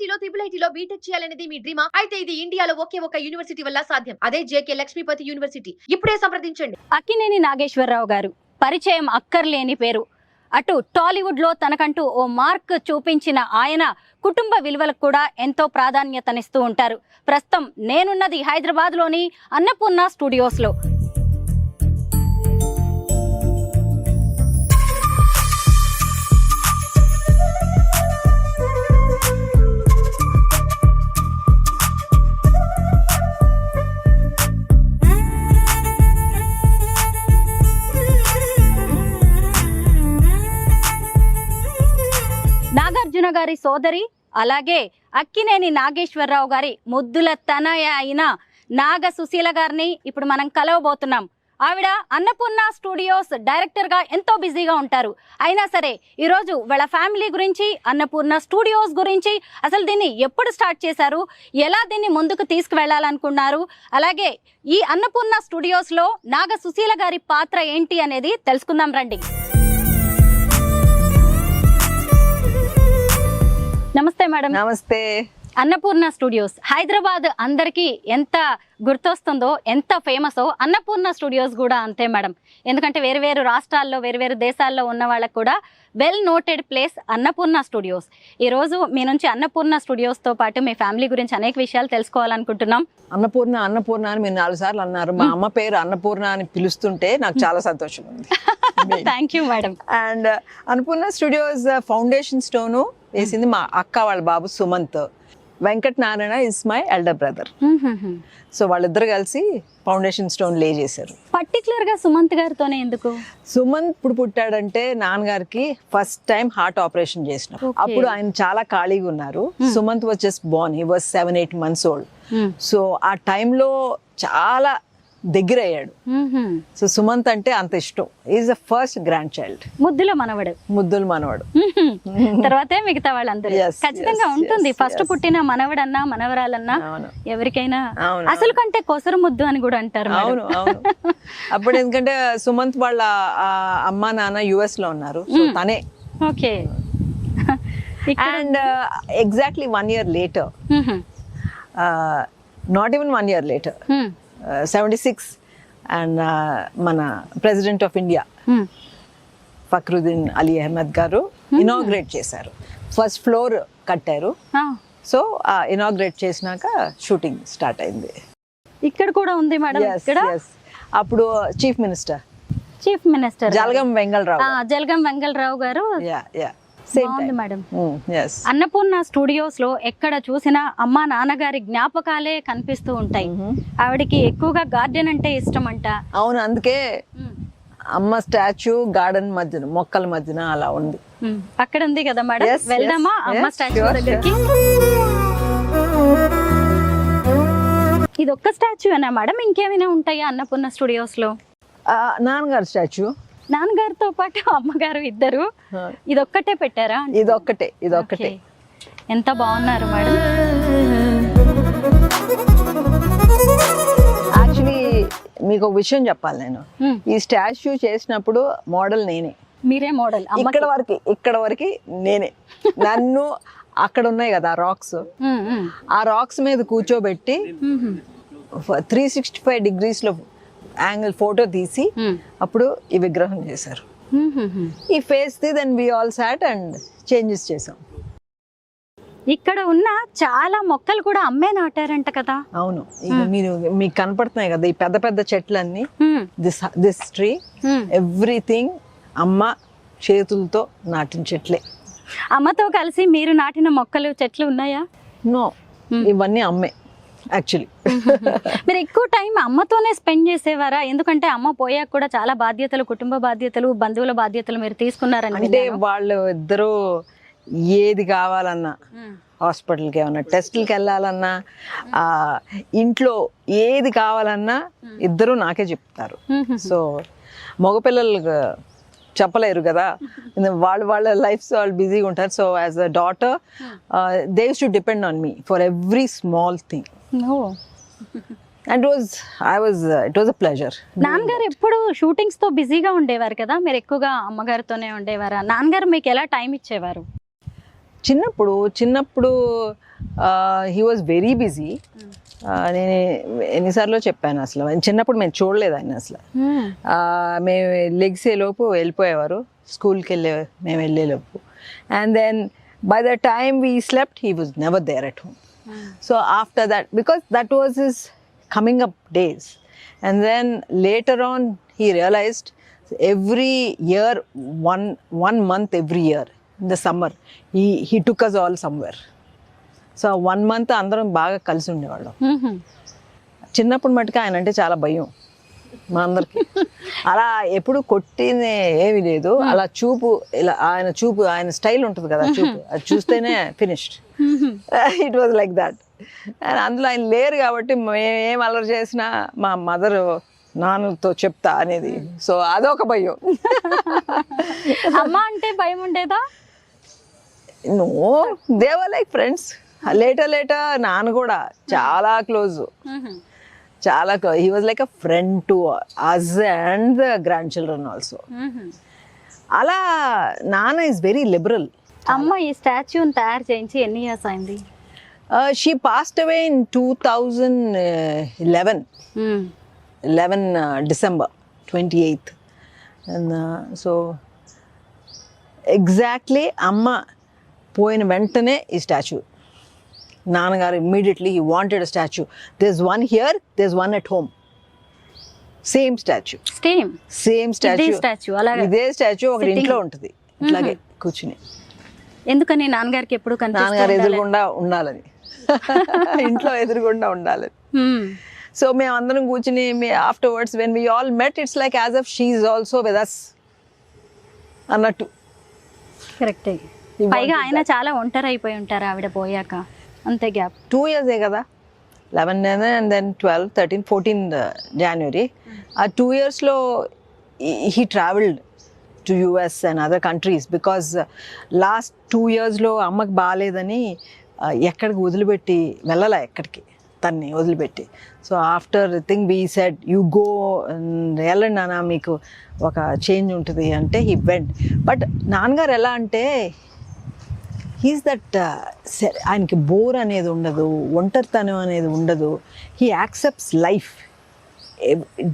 ఐఐటీలో IIITలో BTech చేయాలనేది మీ డ్రీమా? అయితే ఇది ఇండియాలో ఒకే ఒక యూనివర్సిటీ వల్ల సాధ్యం. అదే జేకే లక్ష్మీపతి యూనివర్సిటీ. ఇప్పుడే సంప్రదించండి. అక్కినేని నాగేశ్వరరావు గారు పరిచయం అక్కర్లేని పేరు. అటు టాలీవుడ్ లో తనకంటూ ఓ మార్క్ చూపించిన ఆయన కుటుంబ విలువలకు కూడా ఎంతో ప్రాధాన్యతనిస్తూ ఉంటారు. ప్రస్తుతం నేనున్నది హైదరాబాద్ లోని అన్నపూర్ణ స్టూడియోస్ లో. నాగార్జున గారి సోదరి, అలాగే అక్కినేని నాగేశ్వరరావు గారి ముద్దుల తనయ అయిన నాగ సుశీల గారిని ఇప్పుడు మనం కలవబోతున్నాం. ఆవిడ అన్నపూర్ణ స్టూడియోస్ డైరెక్టర్ గా ఎంతో బిజీగా ఉంటారు. అయినా సరే ఈరోజు వాళ్ళ ఫ్యామిలీ గురించి, అన్నపూర్ణ స్టూడియోస్ గురించి, అసలు దీన్ని ఎప్పుడు స్టార్ట్ చేశారు, ఎలా దీన్ని ముందుకు తీసుకువెళ్లాలనుకున్నారు, అలాగే ఈ అన్నపూర్ణ స్టూడియోస్ లో నాగ సుశీల గారి పాత్ర ఏంటి అనేది తెలుసుకుందాం రండి. నమస్తే మేడం. నమస్తే. అన్నపూర్ణ స్టూడియోస్ హైదరాబాద్ అందరికీ ఎంత గుర్తొస్తుందో, ఎంత ఫేమసో అన్నపూర్ణ స్టూడియోస్ కూడా అంతే మేడం. ఎందుకంటే వేరు వేరు రాష్ట్రాల్లో, వేరు వేరు దేశాల్లో ఉన్న వాళ్ళకు కూడా well noted place Annapurna studios. ఈరోజు మీ నుంచి అన్నపూర్ణ స్టూడియోస్తో పాటు మీ ఫ్యామిలీ గురించి అనేక విషయాలు తెలుసుకోవాలనుకుంటున్నాం. అన్నపూర్ణ అన్నపూర్ణ అని మీరు 4 సార్లు అన్నారు. మా అమ్మ పేరు అన్నపూర్ణ అని పిలుస్తుంటే నాకు చాలా సంతోషం ఉంది. Thank you madam. And Annapurna studios foundation stone వేసింది మా అక్క వాళ్ళ బాబు Sumanth. Venkat Narayana is my elder brother. So వాళ్ళిద్దరు కలిసి ఫౌండేషన్ స్టోన్ లే చేశారు. పర్టికులర్ గా సుమంత్ గారితోనే ఎందుకు? సుమంత్ ఇప్పుడు పుట్టాడంటే నాన్నగారికి ఫస్ట్ టైం హార్ట్ ఆపరేషన్ చేసినారు. అప్పుడు ఆయన చాలా ఖాళీగా ఉన్నారు. Sumanth was just Born, he was 7-8 months old. So ఆ టైంలో చాలా దగ్గర అయ్యాడు. సో సుమంత్ అంటే అంత ఇష్టం. Is the first grand child. ముద్దుల మనవడు. తర్వాతే మిగతా వాళ్ళందరూ. ఖచ్చితంగా ఉంటుంది. ఫస్ట్ పుట్టిన మనవడన్నా మనవరాలన్నా ఎవరికైనా అసలు కంటే కొసరు ముద్దు అని కూడా అంటారు. అవును అవును. అప్పుడు ఎందుకంటే సుమంత్ వాళ్ళ అమ్మా నాన్న US లో ఉన్నారు. సో తనే. Okay. And exactly 1 year later, not even 1 year later, 76 and మన president of India Fakhruddin Ali Ahmed గారు ఇనాగ్రేట్ చేశారు. ఫస్ట్ ఫ్లోర్ కట్టారు. సో ఇనాగ్రేట్ చేసినాక షూటింగ్ స్టార్ట్ అయింది. ఇక్కడ కూడా ఉంది మేడం. అప్పుడు చీఫ్ మినిస్టర్ జలగం వెంగళరావు గారు. మేడం, అన్నపూర్ణ స్టూడియోస్ లో ఎక్కడ చూసినా అమ్మా నాన్నగారి జ్ఞాపకాలే కనిపిస్తూ ఉంటాయి. ఆవిడకి ఎక్కువగా గార్డెన్ అంటే ఇష్టం అంట. అవును, అందుకే అమ్మ స్టాచ్యూ గార్డెన్ మధ్యన, మొక్కల మధ్యన అలా ఉంది. అక్కడ ఉంది కదా మేడం, వెళ్దామా అమ్మ స్టాచ్యూ దగ్గరికి? ఇది ఒక్క స్టాచ్యూ అనా మేడం, ఇంకేమైనా ఉంటాయా అన్నపూర్ణ స్టూడియోస్ లో? నాన్నగారు స్టాచ్యూ, నాన్నగారితో పాటు అమ్మగారు ఇద్దరు. ఇదొక్కటే పెట్టారా? ఇదొక్కటే. ఎంత బాగున్నారు మేడం. యాక్చువల్లీ మీకు ఒక విషయం చెప్పాలి. నేను ఈ స్టాచ్యూ చేసినప్పుడు మోడల్ నేనే. మీరే మోడల్? ఇక్కడ వరకు నేనే. నన్ను అక్కడ ఉన్నాయి కదా రాక్స్, ఆ రాక్స్ మీద కూర్చోబెట్టి 365 degrees లో యాంగిల్ ఫోటో తీసి అప్పుడు ఈ విగ్రహం చేశారు. ఈ face the then we all sat and changes చేసాం. ఇక్కడ ఉన్న చాలా మొక్కలు కూడా అమ్మే నాటారంట కదా? అవును, మీకు కనపడుతున్నాయి కదా ఈ పెద్ద పెద్ద చెట్లన్నీ. దిస్ ట్రీ ఎవ్రీథింగ్ అమ్మ చేతులతో నాటిన చెట్లే. అమ్మతో కలిసి మీరు నాటిన మొక్కలు, చెట్లు ఉన్నాయా? నో, ఇవన్నీ అమ్మే. యాక్చువల్లీ మీరు ఎక్కువ టైం అమ్మతోనే స్పెండ్ చేసేవారా? ఎందుకంటే అమ్మ పోయాక కూడా చాలా బాధ్యతలు, కుటుంబ బాధ్యతలు, బంధువుల బాధ్యతలు మీరు తీసుకున్నారని. అంటే వాళ్ళు ఇద్దరు ఏది కావాలన్నా, హాస్పిటల్కి ఏమన్నా టెస్టులకి వెళ్ళాలన్నా, ఇంట్లో ఏది కావాలన్నా ఇద్దరు నాకే చెప్తారు. సో మగపిల్లలు చెప్పలేరు కదా, వాళ్ళ లైఫ్ వాళ్ళు బిజీగా ఉంటారు. So as a daughter they use to depend on me for every small thing. And it was a pleasure. నాన్నగారు ఎప్పుడు షూటింగ్స్ తో బిజీగా ఉండేవారు కదా, మీరు ఎక్కువగా అమ్మగారితోనే ఉండేవారా? నాన్నగారు మీకు ఎలా టైం ఇచ్చేవారు? చిన్నప్పుడు హీ వాజ్ వెరీ బిజీ. నేను ఎన్నిసార్లు చెప్పాను, అసలు చిన్నప్పుడు మేము చూడలేదు ఆయన అసలు. మేము లెగ్సేలోపు వెళ్ళిపోయేవారు, స్కూల్కి మేము వెళ్ళేలోపు. And then by the time we slept he was never there at home. So after that, because that was his coming up days. And then later on he realized every year, one month every year in the summer he took us all somewhere. So 1 month అందరం బాగా కలిసి ఉండేవాళ్ళం. చిన్నప్పుడు మటుకు ఆయన అంటే చాలా భయం మా అందరికి. అలా ఎప్పుడు కొట్టింది ఏమీ లేదు, అలా చూపు, ఇలా ఆయన స్టైల్ ఉంటుంది కదా చూపు, అది చూస్తేనే finished. It was like that. And అందులో ఆయన లేరు కాబట్టి మేము ఏం అల్లరి చేసినా మా మదర్ నాన్నతో చెప్తా అనేది. సో అదొక భయం. అమ్మ అంటే భయం ఉండేదా? No, they were like friends. Later నాన్న కూడా చాలా close. He was like a friend to us and the grandchildren also. అలా నాన్న ఈజ్ వెరీ లిబరల్. అమ్మ ఈ స్టాచ్యూని తయారు చేయించి ఎన్ని ఇయర్స్ అయింది? She passed away in 2011 December 28th. And so exactly అమ్మ పోయిన వెంటనే ఈ స్టాచ్యూ. నాన్నగారు immediately he wanted a statue. There's one here, there's one at home. Same statue. Same statue. ఇదే స్టాచ్యూ ఒకటి ఇంట్లో ఉంటుంది ఇట్లాగే కూర్చుని. ఎందుకని నాన్నగారికి ఎప్పుడు నాన్నగారు ఎదురుగుండా ఉండాలని, ఇంట్లో ఎదురుగుండా ఉండాలని. సో మేము అందరం కూర్చుని afterwards when we all met, it's like as if she is also with us అన్నట్టు. కరెక్టే. పైగా ఆయన చాలా ఒంటరి అయిపోయి ఉంటారు ఆవిడ పోయాక, అంతే గ్యాప్. 2 years కదా, 11 and then 12, 13, 14 January. ఆ 2 yearsలో he traveled to US and other countries because last 2 yearsలో అమ్మకి బాగాలేదని ఎక్కడికి వదిలిపెట్టి వెళ్ళాల, ఎక్కడికి తన్ని వదిలిపెట్టి. So after thing we said you go, వెళ్ళండి నాన్న మీకు ఒక చేంజ్ ఉంటుంది అంటే హీ వెంట్. బట్ నాన్నగారు ఎలా అంటే హీస్ దట్, ఆయనకి బోర్ అనేది ఉండదు, ఒంటరితనం అనేది ఉండదు. He accepts life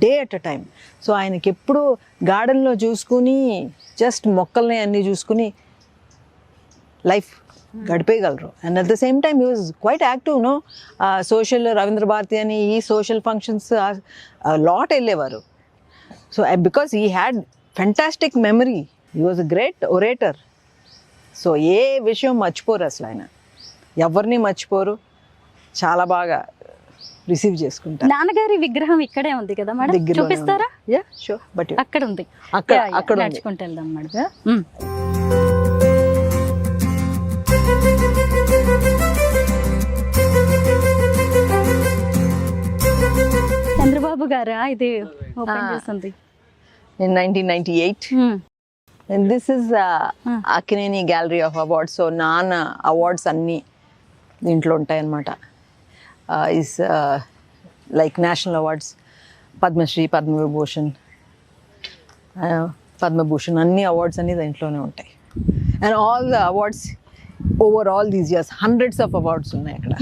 day at a time. So ఆయనకి ఎప్పుడు గార్డెన్లో చూసుకుని జస్ట్ మొక్కల్ని అన్నీ చూసుకుని లైఫ్ గడిపేయగలరు. And at the same time he was quite active. No, social Ravindra Bharathi అని ఈ సోషల్ ఫంక్షన్స్ లాట్ వెళ్ళేవారు. So because he had fantastic memory, he was a great orator. So ఏ విషయం మర్చిపోరు అసలు ఆయన, ఎవరిని మర్చిపోరు, చాలా బాగా రిసీవ్ చేసుకుంటారు. నాన్నగారి విగ్రహం ఇక్కడే ఉంది కదా మేడం, చూపిస్తారా? Yeah sure. బట్ అక్కడ ఉంది, అక్కడ నడుచుకుంటూ వెళ్దాం మేడం. చంద్రబాబు గారా ఇది ఓపెన్ చేసింది in 1998. And this is Akkineni gallery of awards. So నాన్న అవార్డ్స్ అన్నీ దీంట్లో ఉంటాయి అన్నమాట. Is like national awards, Padmashri, Padmabhushan అన్ని అవార్డ్స్ అన్నీ దీంట్లోనే ఉంటాయి. And all the awards over all these years, hundreds of awards ఉన్నాయి అక్కడ.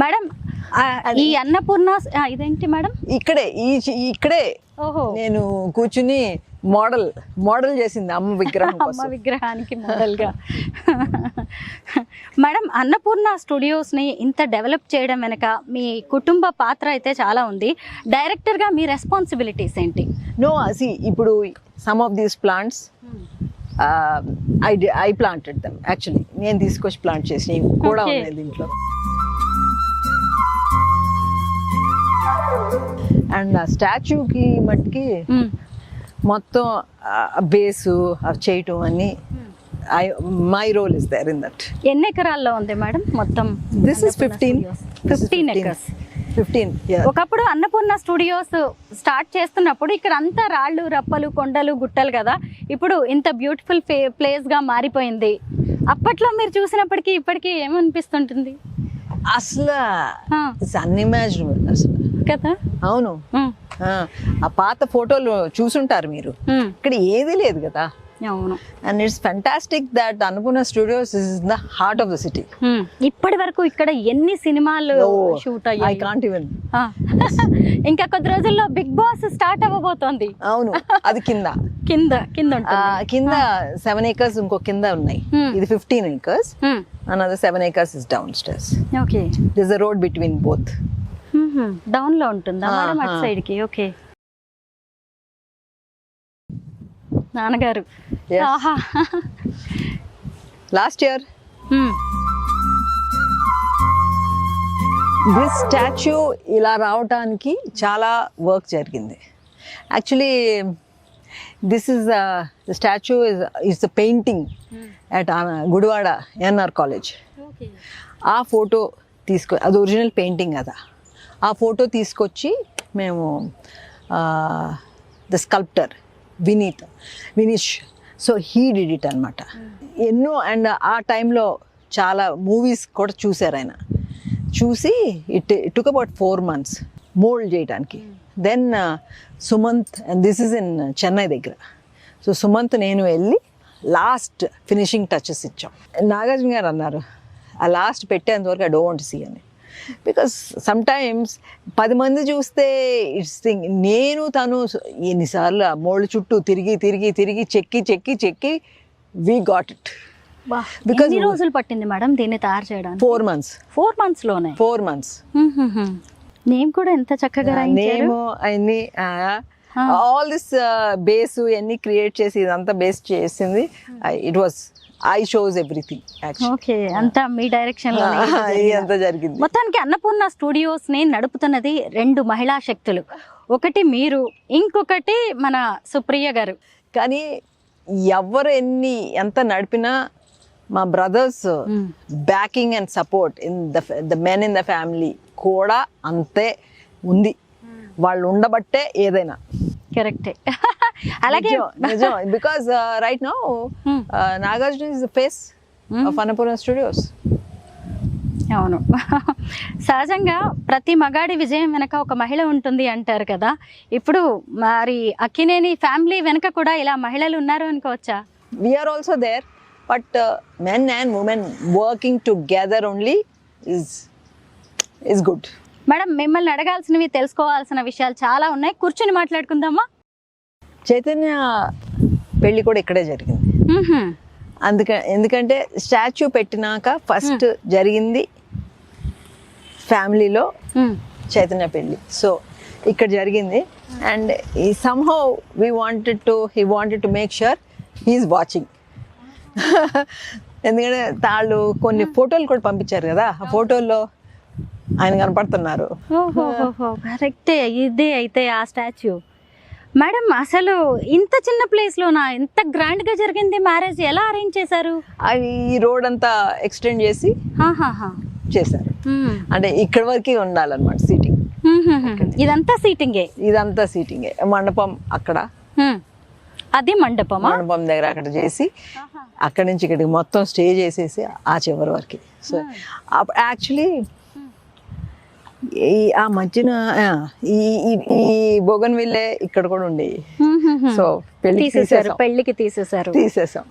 మేడం ఈ అన్నపూర్ణ ఇదేంటి మేడం? ఇక్కడే నేను కూర్చుని మోడల్ చేసింది అమ్మ విగ్రహం, అమ్మ విగ్రహానికి మోడల్గా. మేడం అన్నపూర్ణ స్టూడియోస్ని ఇంత డెవలప్ చేయడం వెనక మీ కుటుంబ పాత్ర అయితే చాలా ఉంది. డైరెక్టర్గా మీ రెస్పాన్సిబిలిటీస్ ఏంటి? నో, ఇప్పుడు some of these plants I planted them actually. నేను తీసుకొచ్చి ప్లాంట్ చేసి కూడా ఉన్నాయి దీంట్లో. అండ్ ఆ స్టాచ్యూకి మట్టికి మొత్తం బేసు అవి చేయటం అన్ని my role is there in that. ఎన్ని ఎకరాల్లో ఉంది మేడం మొత్తం? This is 15 acres. 15. ఒకప్పుడు అన్నపూర్ణ స్టూడియోస్ స్టార్ట్ చేస్తున్నప్పుడు ఇక్కడ అంతా రాళ్ళు, రప్పలు, కొండలు, గుట్టలు కదా. ఇప్పుడు ఇంత బ్యూటిఫుల్ ప్లేస్ గా మారిపోయింది. అప్పట్లో మీరు చూసినప్పటికీ ఇప్పటికీ ఏమనిపిస్తుంటుంది? అసలు అన్ఇమాజినబుల్ అసలు కదా. అవును, ఆ పాత ఫోటోలు చూసుంటారు మీరు. ఇక్కడ ఏది లేదు కదా, అవును. And it's fantastic that Annapurna studios is in the heart of the city. ఇప్పటి వరకు ఇక్కడ ఎన్ని సినిమాలు షూట్ ఐ అయ్యాయి? Can't even. ఇంకా కొద్ది రోజుల్లో బిగ్ బాస్ స్టార్ట్ అవ్వబోతోంది. అవును, అది కింద కింద కింద ఉంటుంది. కింద 7 acres ఇంకో కింద ఉన్నాయి. ఇది 15 acres. Another 7 acres is downstairs. Okay. There's a road between both. Down లో ఉంటుందా మేడం అటు సైడ్ కి? ఓకే. నాన్నగారు. Yes. ఆహా. Last year this statue ఇలా రావటానికి చాలా వర్క్ జరిగింది. Actually this is the statue is the painting at Gudivada NR college. ఆ ఫోటో అది ఒరిజినల్ పెయింటింగ్ కదా. ఆ ఫోటో తీసుకొచ్చి మేము the sculptor Vineesh, so he did it అనమాట. ఎన్నో అండ్ ఆ టైంలో చాలా మూవీస్ కూడా చూశారు ఆయన. చూసి it took about 4 months mould చేయడానికి. Then Sumanth, and this is in Chennai దగ్గర. సో సుమంత్ నేను వెళ్ళి లాస్ట్ ఫినిషింగ్ టచెస్ ఇచ్చాం. నాగార్జున గారు అన్నారు ఆ లాస్ట్ పెట్టేంతవరకు ఐ డోంట్ సీ అని. బికాస్ సమ్టైమ్స్ 10 మంది చూస్తే ఇట్స్ థింగ్. నేను తను ఎన్నిసార్లు ఆ మోల్డ్ చుట్టూ తిరిగి చెక్కి వీ గాట్ ఇట్. బికాస్ ఎన్ని రోజులు పట్టింది మేడం దీన్ని తయారు చేయడానికి? 4 months. 4 months లోనే? 4 months. నేమ్ కూడా ఎంత చక్కగా రాయించారు. నేమ్ అన్ని ఆల్ దిస్ బేస్ అన్ని క్రియేట్ చేసి ఇదంతా బేస్ చేసింది. It was I shows everything. Okay, అంతా మీ డైరెక్షన్ లో అంతా జరిగింది. మొత్తానికి అన్నపూర్ణ స్టూడియోస్ ని నడుపుతున్నది 2 మహిళా శక్తులు. ఒకటి మీరు, ఇంకొకటి మన సుప్రియ గారు. కానీ ఎవరు ఎంత నడిపినా మా brothers backing and support in the men in the family కూడా అంతే ఉంది. వాళ్ళు ఉండబట్టే ఏదైనా. కరెక్టే. అలాగే నిజం. Because right now Nagarjuna is the face of Annapurna studios. అవును. సహజంగా ప్రతి మగాడి విజయం వెనక ఒక మహిళ ఉంటుంది అంటారు కదా. ఇప్పుడు మరి అక్కినేని ఫ్యామిలీ వెనక కూడా ఇలా మహిళలు ఉన్నారు అనుకోవచ్చా? We are also there, but men and women working together only is good. Madam, మిమ్మల్ని అడగాల్సినవి, తెలుసుకోవాల్సిన విషయాలు చాలా ఉన్నాయి. కూర్చుని మాట్లాడుకుందామా? చైతన్య పెళ్లి కూడా ఇక్కడే జరిగింది. ఎందుకంటే స్టాచ్యూ పెట్టినాక ఫస్ట్ జరిగింది ఫ్యామిలీలో చైతన్య పెళ్ళి. సో ఇక్కడ జరిగింది. And somehow he wanted to make sure he is watching. ఎందుకంటే తాళ్ళు కొన్ని ఫోటోలు కూడా పంపించారు కదా. ఆ ఫోటోల్లో ఆయన కనపడుతున్నారు. కరెక్టే. ఇదే అయితే ఆ స్టాచ్యూ. మేడం, అసలు ఇంత చిన్న ప్లేస్ లోనా ఎంత గ్రాండ్ గా జరిగింది మ్యారేజ్? ఎలా అరేంజ్ చేశారు? అవి ఈ రోడ్ అంతా ఎక్స్టెండ్ చేసి చేశారు. అంటే ఇక్కడ వరకు ఉండాలన్నమాట సీటింగ్. ఇదంతా సీటింగే. మండపం అక్కడ, అది మండపం దగ్గర అక్కడ చేసి అక్కడి నుంచి ఇక్కడికి మొత్తం స్టే చేసేసి ఆ చివరి వరకు. సో యాక్చువల్లీ ఆ మధ్యన ఈ బోగన్ విల్లే ఇక్కడ కూడా ఉండేవి. సో పెళ్లికి తీసేసాం.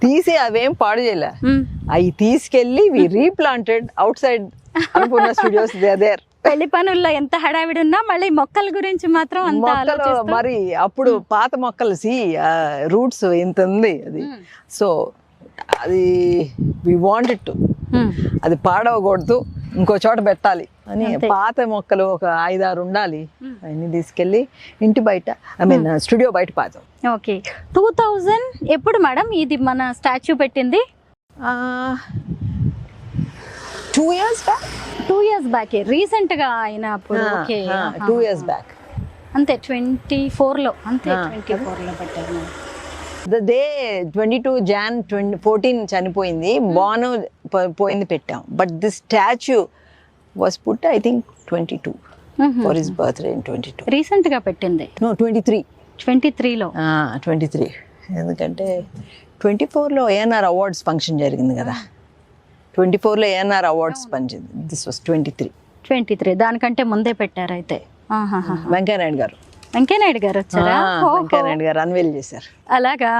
తీసి అవేం పాడు చేయలే. అవి తీసుకెళ్లి we replanted outside Annapurna studios. There పెళ్లి పనుల్లో ఎంత హడావిడి ఉన్నా మళ్ళీ మొక్కల గురించి మాత్రం మరి అప్పుడు పాత మొక్కలు రూట్స్ ఇంత ఉంది అది. సో అది వి వాంటెడ్ టు అది పాడవకూడదు, ఇంకో చోట పెట్టాలి అని పాత మొక్కలు ఒక 5-6 ఉండాలి. అన్ని తీసుకెళ్ళి ఇంటి బయట, ఐ మీన్ స్టూడియో బయట పాతాం. ఓకే. 2000 ఎప్పుడు మేడం ఇది మన స్టాచ్యూ పెట్టింది? 2 years back. 2 years back. Recent గా అయినప్పుడు. Okay, 2 years back. అంతే 24లో. అంతే 24లో పెట్టారు. ద డే 22 Jan 2014 చనిపోయింది. బాను పోయింది పెట్టాం. But this statue was put I think 22 for his birthday in 22. Recent గా పెట్టింది. నో 23లో. 23. ఎందుకంటే 24లో ఏఎన్ఆర్ అవార్డ్స్ ఫంక్షన్ జరిగింది కదా. 24లో ఏఎన్ఆర్ అవార్డ్స్ పంచింది. This was 23. దానికంటే ముందే పెట్టారు అయితే. వెంకయ్యనాయుడు గారు. వెంకయ్యనాయుడు గారు వచ్చారా? ఓహో. వెంకయ్యనాయుడు గారు అన్వేల్ చేశారు. అలాగా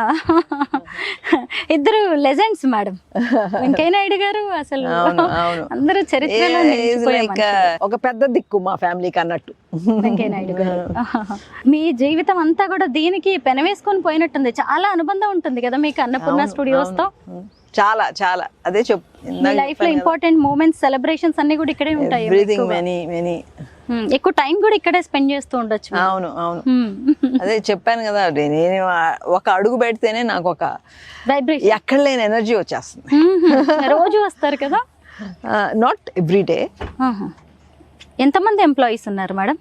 ఇద్దరు లెజెండ్స్ మేడం. వెంకయ్యనాయుడు గారు అసలు అవును అవును అందరూ చరిత్రలో నిలిచిపోయే Like, ఒక పెద్ద దిక్కు మా ఫ్యామిలీకి అన్నట్టు. వెంకయ్యనాయుడు గారు. మీ జీవితం అంతా కూడా దీనికి పెనవేసుకొని పోయినట్టుంది. చాలా అనుబంధం ఉంటుంది కదా మీకు అన్నపూర్ణ స్టూడియోస్ తో. చాలా చాలా అదే మీ లైఫ్ లో ఇంపార్టెంట్ మూమెంట్స్, సెలబ్రేషన్స్ అన్ని కూడా ఇక్కడే ఉంటాయి. ఎవ్రీథింగ్ మెనీ ఎక్కువ టైం కూడా ఇక్కడే స్పెండ్ చేస్తూ ఉండొచ్చు. అవును అవును అదే చెప్పాను కదా, నేను ఒక అడుగు పెడితేనే నాకు ఒక వైబ్రేషన్ ఎక్కడ లేని ఎనర్జీ వచ్చేస్తుంది. రోజు వస్తారు కదా? Not every day. ఎంతమంది ఎంప్లాయీస్ ఉన్నారు madam?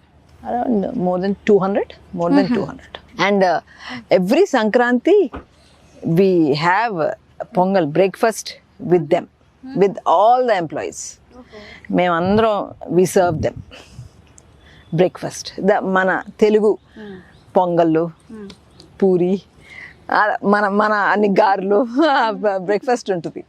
Around more than 200. And every Sankranti we have pongal breakfast with them, with all the employees. మేమందరం we serve them breakfast. మన తెలుగు పొంగళ్ళు, పూరి, మన అన్ని గారెలు బ్రేక్ఫాస్ట్ ఉంటుంది.